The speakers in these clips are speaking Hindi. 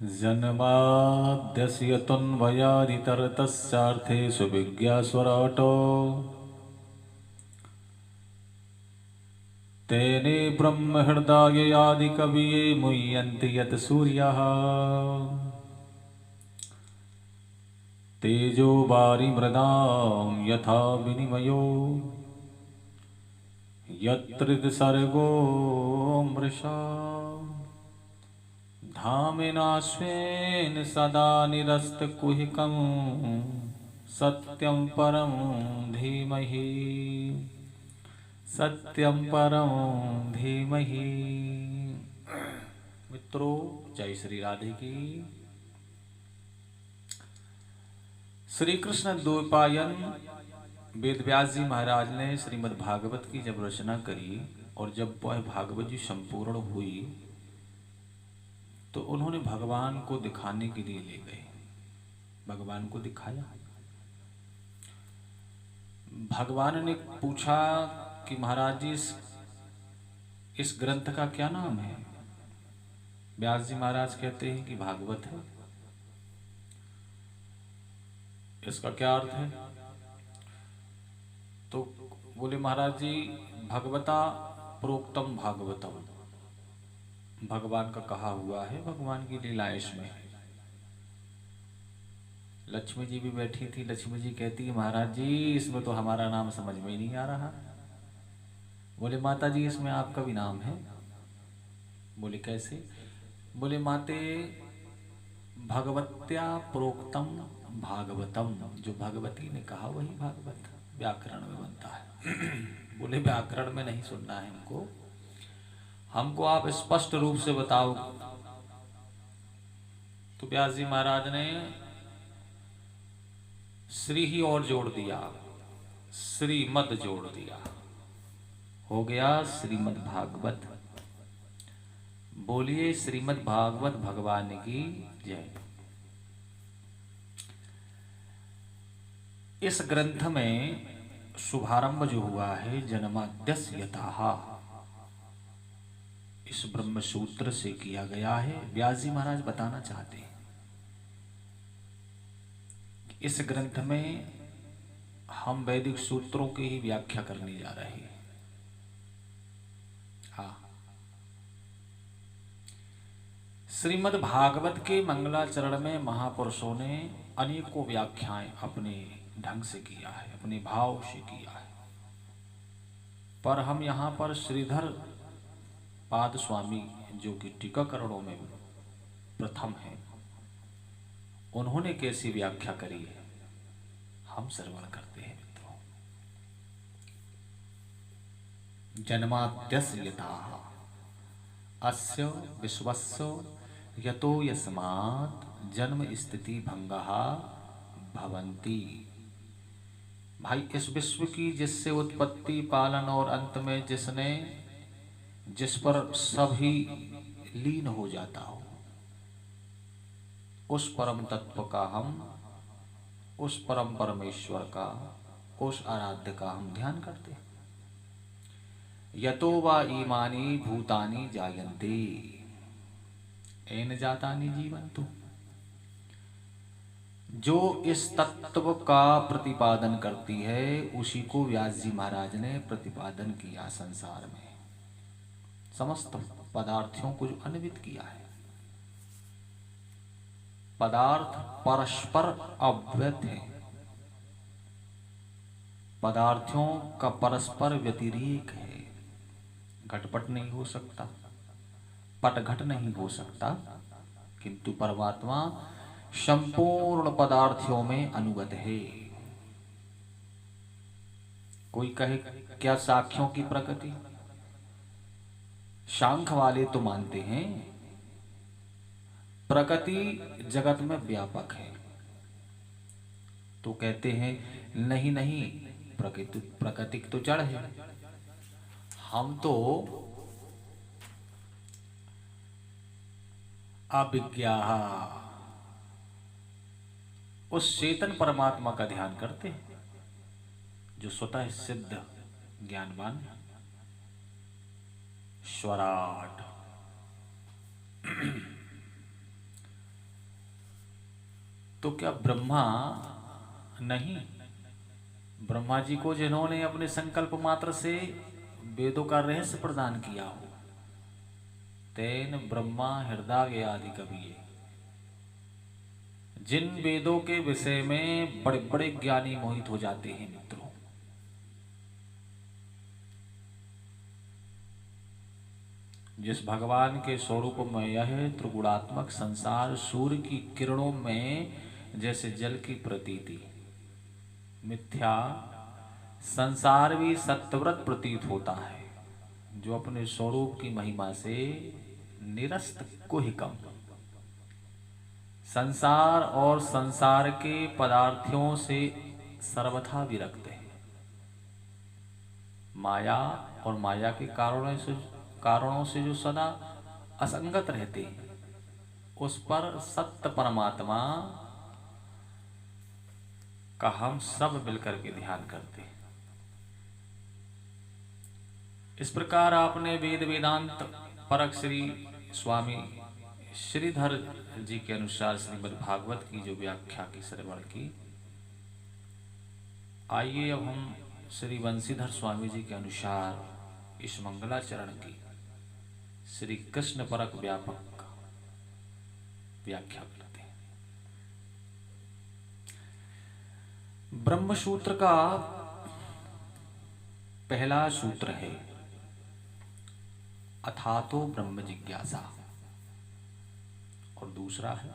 जन्माद्यस्य तन्मयादितरतस्यार्थेषु विज्ञास्वराटो तेने ब्रह्महृदाययादिकवये मुह्यन्ति यत् सूर्यः तेजो वारिमृदां यथा विनिमयो यत्र सर्गो मृषा धामिनाश्वेन सदा निरस्तकुहिकं सत्यं परं धीमहि सत्यं परं धीमहि। मित्रों, जय श्री राधे की। श्री कृष्ण द्वैपायन वेदव्यास जी महाराज ने श्रीमद् भागवत की जब रचना करी और जब वह भागवत जी संपूर्ण हुई तो उन्होंने भगवान को दिखाने के लिए ले गए। भगवान को दिखाया। भगवान ने पूछा कि महाराज जी इस ग्रंथ का क्या नाम है? व्यास जी महाराज कहते हैं कि भागवत है। इसका क्या अर्थ है? तो बोले महाराज जी भगवता प्रोक्तम भागवतम, भगवान का कहा हुआ है, भगवान की लीला इसमें है। लक्ष्मी जी भी बैठी थी। लक्ष्मी जी कहती है महाराज जी इसमें तो हमारा नाम समझ में ही नहीं आ रहा। बोले माता जी इसमें आपका भी नाम है। बोले कैसे? बोले माते भगवत्या प्रोक्तम भागवतम, जो भगवती ने कहा वही भागवत व्याकरण में बनता है। बोले व्याकरण में नहीं सुनना है हमको, हमको आप स्पष्ट रूप से बताओ। तो व्यास जी महाराज ने श्री ही और जोड़ दिया, श्रीमद जोड़ दिया, हो गया श्रीमद् भागवत। बोलिए श्रीमद् भागवत भगवान की जय। इस ग्रंथ में शुभारंभ जो हुआ है जन्माद्यस्य यतः, इस ब्रह्म सूत्र से किया गया है। व्यास जी महाराज बताना चाहते हैं कि इस ग्रंथ में हम वैदिक सूत्रों की ही व्याख्या करने जा रहे हैं। श्रीमद् भागवत के मंगलाचरण में महापुरुषों ने अनेकों व्याख्याएं अपने ढंग से किया है, अपने भाव से किया है, पर हम यहाँ पर श्रीधर पाद स्वामी जो कि टीकाकरणों में प्रथम है, उन्होंने कैसी व्याख्या करी है हम श्रवण करते हैं। मित्रों, जन्माद्यस्य यतः अस्य विश्वस्य यतो यस्मात् जन्म स्थिति भंगः भवन्ति। भाई इस विश्व की जिससे उत्पत्ति पालन और अंत में जिस पर सभी लीन हो जाता हो, उस परम तत्व का हम, उस परम परमेश्वर का, उस आराध्य का हम ध्यान करते हैं। यतो वा इमानि भूतानि जायन्ते येन जातानि जीवन्तु। जो इस तत्व का प्रतिपादन करती है उसी को व्यास जी महाराज ने प्रतिपादन किया। संसार में समस्त पदार्थों को जो अन्वित किया है, पदार्थ परस्पर अव्यक्त है, पदार्थों का परस्पर व्यतिरेक है। घटपट नहीं हो सकता, पटघट नहीं हो सकता, किंतु परमात्मा संपूर्ण पदार्थों में अनुगत है। कोई कहे क्या साक्ष्यों की प्रकृति? सांख्य वाले तो मानते हैं प्रकृति जगत में व्यापक है, तो कहते हैं नहीं नहीं, प्रकृति तो जड़ है। हम तो अविज्ञा उस चेतन परमात्मा का ध्यान करते हैं जो स्वतः सिद्ध ज्ञानवान है। स्वराट तो क्या ब्रह्मा नहीं? ब्रह्मा जी को जिन्होंने अपने संकल्प मात्र से वेदों का रहस्य प्रदान किया हो, तेन ब्रह्मा हृदय आदि कवि, जिन वेदों के विषय में बड़े बड़े ज्ञानी मोहित हो जाते हैं मित्रों। जिस भगवान के स्वरूप में यह त्रिगुणात्मक संसार सूर्य की किरणों में जैसे जल की प्रतीति, मिथ्या संसार भी सत्यव्रत प्रतीत होता है, जो अपने स्वरूप की महिमा से निरस्त कुहिकम, संसार और संसार के पदार्थों से सर्वथा विरक्त है, माया और माया के कारणों से जो सदा असंगत रहते हैं, उस पर सत्य परमात्मा का हम सब मिलकर के ध्यान करते हैं। इस प्रकार आपने वेद वेदांत परक श्री स्वामी श्रीधर जी के अनुसार श्रीमद् भागवत की जो व्याख्या की श्रवण की, आइए अब हम श्री बंशीधर स्वामी जी के अनुसार इस मंगलाचरण की श्री कृष्ण परक व्यापक व्याख्या करते हैं। ब्रह्म सूत्र का पहला सूत्र है अथातो ब्रह्म जिज्ञासा, और दूसरा है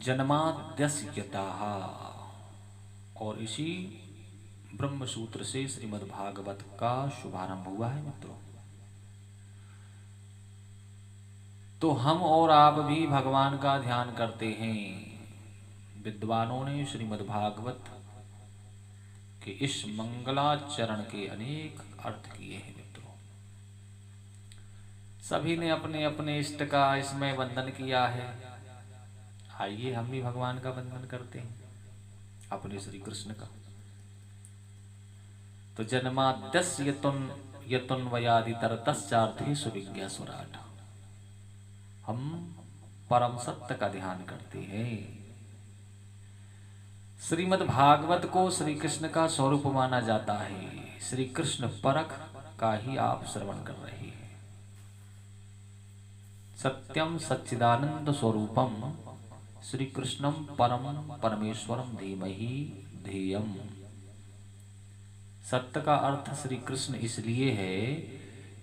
जन्माद्यस्यतः, और इसी ब्रह्म सूत्र से श्रीमद् भागवत का शुभारंभ हुआ है मित्रों। तो हम और आप भी भगवान का ध्यान करते हैं। विद्वानों ने श्रीमद् भागवत के इस मंगलाचरण के अनेक अर्थ किए हैं मित्रों। सभी ने अपने अपने इष्ट का इसमें वंदन किया है। आइए हम भी भगवान का वंदन करते हैं, अपने श्री कृष्ण का। तो जन्माद्यस्य यतुन्वयादि तरतश्चार्थे सुविज्ञा सुराट, हम परम सत्य का ध्यान करते हैं। श्रीमद् भागवत को श्री कृष्ण का स्वरूप माना जाता है। श्री कृष्ण परख का ही आप श्रवण कर रहे हैं। सत्यम सच्चिदानंद स्वरूपम श्री कृष्णम परम परमेश्वरम धीमहि ध्येयम। सत्य का अर्थ श्री कृष्ण इसलिए है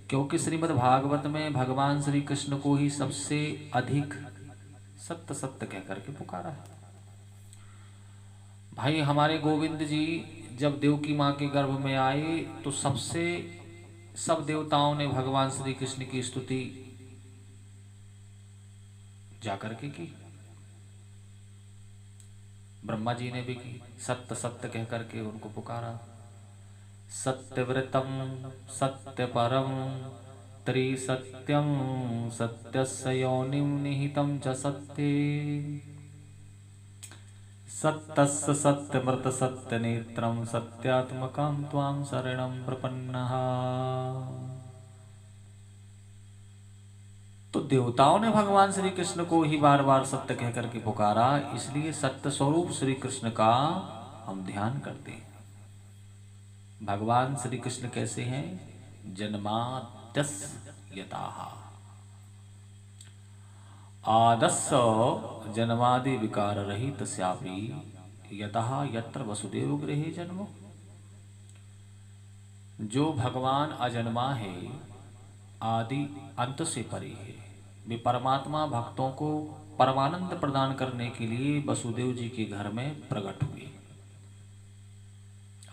क्योंकि श्रीमद् भागवत में भगवान श्री कृष्ण को ही सबसे अधिक सत्य सत्य कहकर के पुकारा है। भाई हमारे गोविंद जी जब देव की माँ के गर्भ में आए तो सब देवताओं ने भगवान श्री कृष्ण की स्तुति जाकर के की, ब्रह्मा जी ने भी की, सत्य सत्य कहकर के उनको पुकारा। सत्यव्रतम सत्यपरम त्रिसत्यम सत्यस्य योनिं निहितं च सत्ये सत्यस्य सत्यमृत सत्यनेत्रं सत्यात्मकं त्वां शरणं प्रपन्नः। तो देवताओं ने भगवान श्री कृष्ण को ही बार बार सत्य कहकर के पुकारा, इसलिए सत्य स्वरूप श्री कृष्ण का हम ध्यान करते हैं। भगवान श्री कृष्ण कैसे हैं? जन्माद्यस्यतः, आदस्य जन्मादि विकार रहित स्यापि यतः यत्र वसुदेव गृहे जन्म। जो भगवान अजन्मा है, आदि अंत से परे है, वे परमात्मा भक्तों को परमानंद प्रदान करने के लिए वसुदेव जी के घर में प्रकट हुए।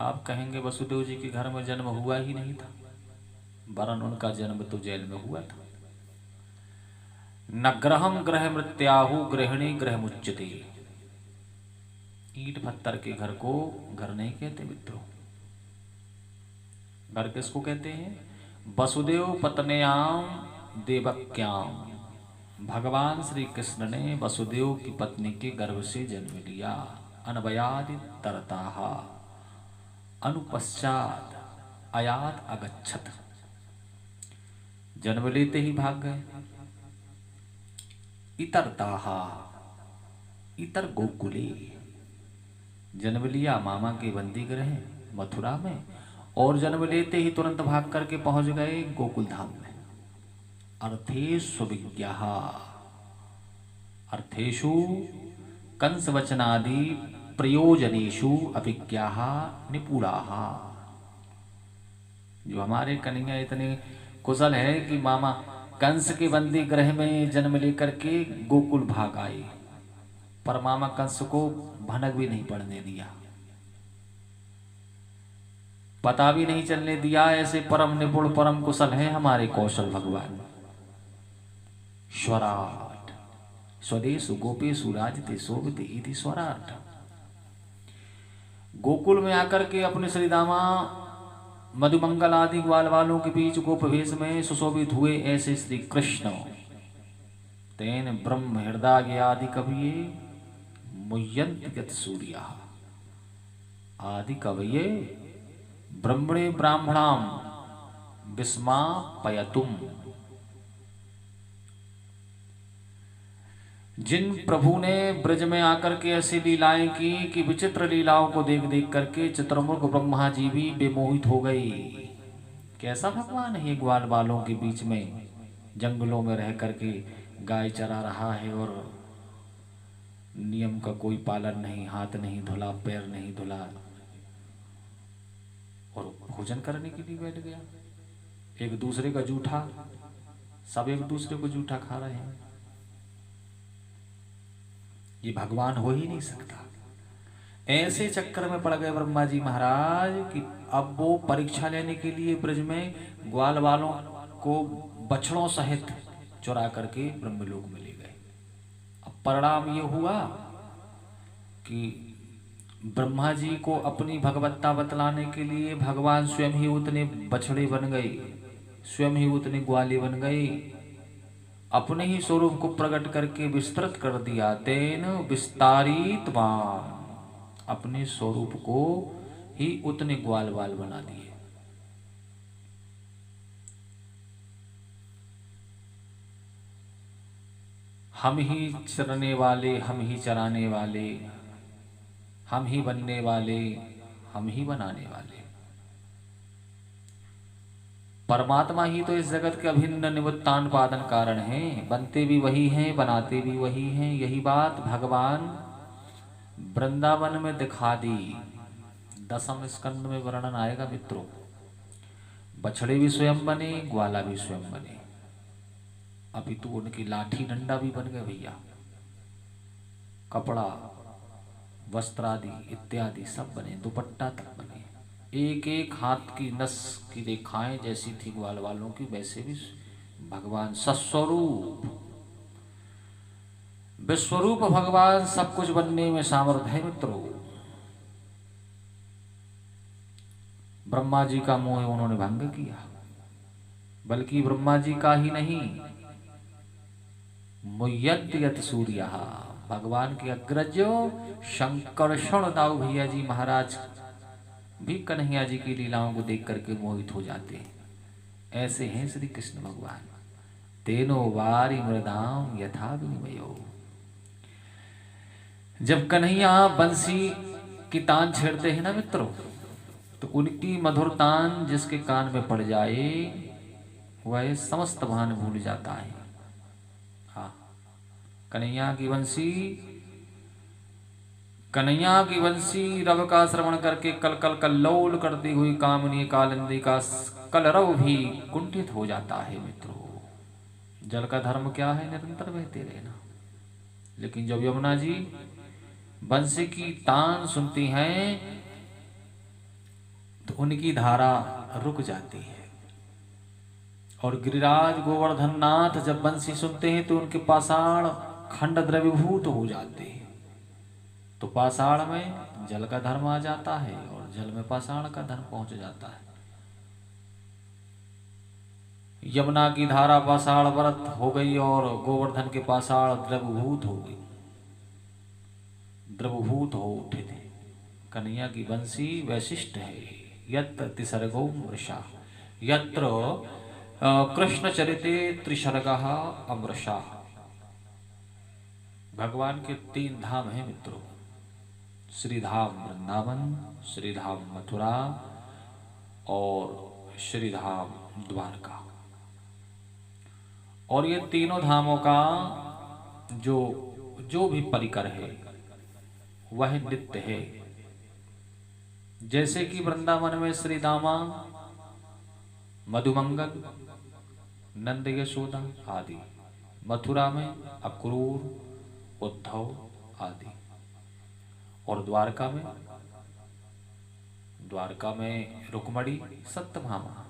आप कहेंगे वसुदेव जी के घर में जन्म हुआ ही नहीं था, वरन उनका जन्म तो जेल में हुआ था। न ग्रहम ग्रह मृत्याहु गृहिणी ग्रह मुच्यते। ईंट पत्थर के घर को घर नहीं कहते मित्रों। घर किसको कहते हैं? वसुदेव पत्न्याम देवक्याम। भगवान श्री कृष्ण ने वसुदेव की पत्नी के गर्भ से जन्म लिया। अनवयादि तरताः अनुपश्चात आयात अगच्छत। जन्म लेते ही भाग गए। इतरताः इतर गोकुले, जन्म लिया मामा के बंदी गृह मथुरा में, और जन्म लेते ही तुरंत भाग करके पहुंच गए गोकुल धाम में। अर्थेषु विज्ञाः, अर्थेषु कंस वचनादि प्रयोजनेषु अभिज्ञाः निपुणाः। जो हमारे कन्हैया इतने कुशल है कि मामा कंस के बंदी गृह में जन्म लेकर के गोकुल भाग आए, पर मामा कंस को भनक भी नहीं पड़ने दिया, पता भी नहीं चलने दिया। ऐसे परम निपुण परम कुशल हैं हमारे कौशल भगवान। स्वराट स्वदेशु गोपेशु राजते शोभिते इति स्वराट। गोकुल में आकर के अपने श्री दामा मधुमंगल आदि ग्वाल वालों के बीच गोप वेश में सुशोभित हुए ऐसे श्री कृष्ण। तेन ब्रह्म हृदय आदि कविये मुह्यन्ति यत् सूर्या, आदि कवये ब्रह्मणे ब्राह्मणाम विस्मापयतुम। जिन प्रभु ने ब्रज में आकर के ऐसी लीलाएं की कि विचित्र लीलाओं को देख देख करके चतुर्मुख ब्रह्मा जी भी बेमोहित हो गई। कैसा भगवान है, ग्वाल बालों के बीच में जंगलों में रह करके गाय चरा रहा है और नियम का कोई पालन नहीं, हाथ नहीं धुला, पैर नहीं धुला, और भोजन करने के लिए बैठ गया। एक दूसरे का जूठा, सब एक दूसरे को जूठा खा रहे हैं। ये भगवान हो ही नहीं सकता। ऐसे चक्कर में पड़ गए ब्रह्मा जी महाराज कि अब वो परीक्षा लेने के लिए ब्रज में ग्वाल वालों को बछड़ों सहित चुरा करके ब्रह्मलोक में ले गए। अब परिणाम ये हुआ कि ब्रह्मा जी को अपनी भगवत्ता बतलाने के लिए भगवान स्वयं ही उतने बछड़े बन गए, स्वयं ही उतने ग्वाले बन गए, अपने ही स्वरूप को प्रकट करके विस्तृत कर दिया। तेन विस्तारितवान, अपने स्वरूप को ही उतने ग्वाल बाल बना दिए। हम ही चरने वाले, हम ही चराने वाले, हम ही बनने वाले, हम ही बनाने वाले। परमात्मा ही तो इस जगत के अभिन्न निमित्तान पादन कारण हैं। बनते भी वही हैं, बनाते भी वही हैं। यही बात भगवान वृंदावन में दिखा दी। 10वें स्कंद में वर्णन आएगा मित्रों। बछड़े भी स्वयं बने, ग्वाला भी स्वयं बने। अभी तो उनकी लाठी डंडा भी बन गए भैया, कपड़ा वस्त्र आदि इत्यादि सब बने, दुपट्टा तक बने। एक एक हाथ की नस की रेखाएं जैसी थी ग्वाल वालों की, वैसे भी भगवान सस्वरूप विश्वरूप भगवान सब कुछ बनने में सामर्थ्य है मित्रों। ब्रह्मा जी का मोह उन्होंने भंग किया, बल्कि ब्रह्मा जी का ही नहीं, मुह्यन्ति यत् सूर्यः, भगवान के अग्रज शंकरषण दाऊ भैया जी महाराज भी कन्हैया जी की लीलाओं को देख करके मोहित हो जाते हैं। ऐसे हैं श्री कृष्ण भगवान। तेनो वारि मृदाम यथा विनिमयो। जब कन्हैया बंसी की तान छेड़ते हैं ना मित्रों, तो उनकी मधुर तान जिसके कान में पड़ जाए वह समस्त भान भूल जाता है। हाँ, कन्हैया की बंसी रव का श्रवण करके कल कल कल्लोल करती हुई कामनी कालिंदी का कलरव भी कुंठित हो जाता है मित्रों। जल का धर्म क्या है? निरंतर बहते रहना। लेकिन जब यमुना जी बंसी की तान सुनती हैं तो उनकी धारा रुक जाती है। और गिरिराज गोवर्धन नाथ जब बंसी सुनते हैं तो उनके पाषाण खंड द्रवीभूत हो जाते हैं। तो पाषाण में जल का धर्म आ जाता है और जल में पाषाण का धर्म पहुंच जाता है। यमुना की धारा पाषाण व्रत हो गई और गोवर्धन के पाषाण द्रवभूत हो गई, द्रवभूत हो उठे थे। कन्हैया की बंसी वैशिष्ट है। यत्र तिसर्गो मृषा, यत्र कृष्ण चरिते त्रिसर्गः अमृषा। भगवान के 3 धाम हैं मित्रों, श्री धाम वृंदावन, श्री धाम मथुरा और श्री धाम द्वारका। और ये तीनों धामों का जो भी परिकर है वह नित्य है। जैसे कि वृंदावन में श्री दामा, मधुमंगल, नंद यशोदा आदि, मथुरा में अक्रूर, उद्धव आदि, और द्वारका में रुक्मणी, सत्यभामा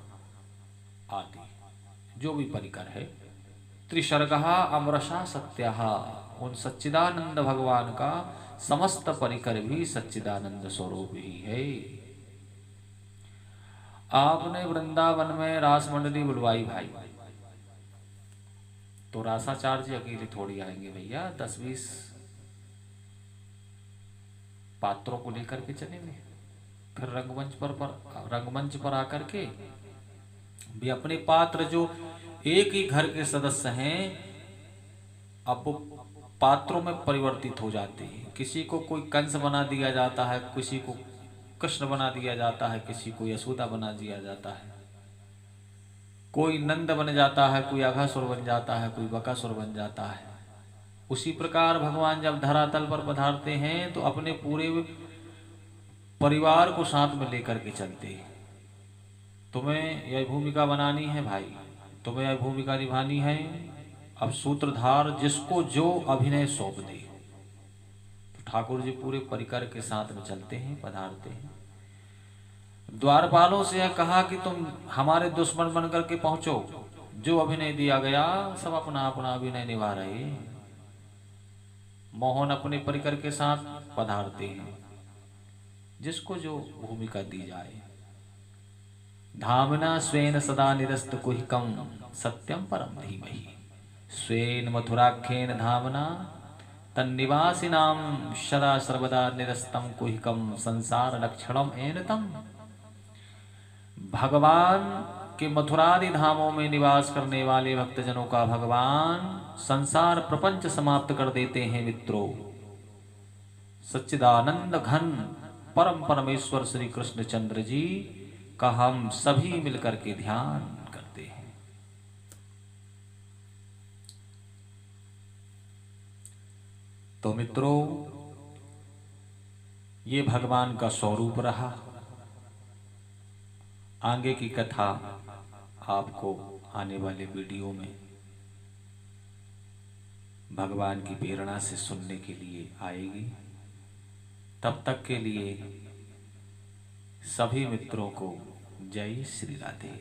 आदि जो भी परिकर है। त्रिशर्गहा अमरसा सत्याहा, उन सच्चिदानंद भगवान का समस्त परिकर भी सच्चिदानंद स्वरूप ही है। आपने वृंदावन में रास मंडली बुलवाई भाई, तो रासाचार्य अकेले थोड़ी आएंगे भैया, 10-20 पात्रों को लेकर के चलेंगे। फिर रंगमंच पर आकर के भी अपने पात्र जो एक ही घर के सदस्य हैं, अब वो पात्रों में परिवर्तित हो जाते हैं। किसी को कोई कंस बना दिया जाता है, किसी को कृष्ण बना दिया जाता है, किसी को यशोदा बना दिया जाता है, कोई नंद बन जाता है, कोई अघासुर बन जाता है, कोई बकासुर बन जाता है। उसी प्रकार भगवान जब धरातल पर पधारते हैं तो अपने पूरे परिवार को साथ में लेकर के चलते हैं। तुम्हें यह भूमिका बनानी है भाई, तुम्हें यह भूमिका निभानी है। अब सूत्रधार जिसको जो अभिनय सौंप दे, तो ठाकुर जी पूरे परिकर के साथ में चलते हैं, पधारते हैं। द्वारपालों से यह कहा कि तुम हमारे दुश्मन बनकर के पहुंचो, जो अभिनय दिया गया सब अपना अपना अभिनय निभा रहे। मोहन अपने परिकर के साथ पधारते हैं, जिसको जो भूमिका दी जाए। धामना स्वेन सदा निरस्त कुहिकम सत्यम परम धीमहि, स्वेन मथुराख्येन धामना तन्निवासिनां सदा सर्वदा निरस्तम कुहिकम संसार लक्षणम एनतम। भगवान के मथुरादि धामों में निवास करने वाले भक्तजनों का भगवान संसार प्रपंच समाप्त कर देते हैं मित्रों। सच्चिदानंद घन परम परमेश्वर श्री कृष्णचंद्र जी का हम सभी मिलकर के ध्यान करते हैं। तो मित्रों, ये भगवान का स्वरूप रहा। आगे की कथा आपको आने वाले वीडियो में भगवान की प्रेरणा से सुनने के लिए आएगी। तब तक के लिए सभी मित्रों को जय श्री राधे।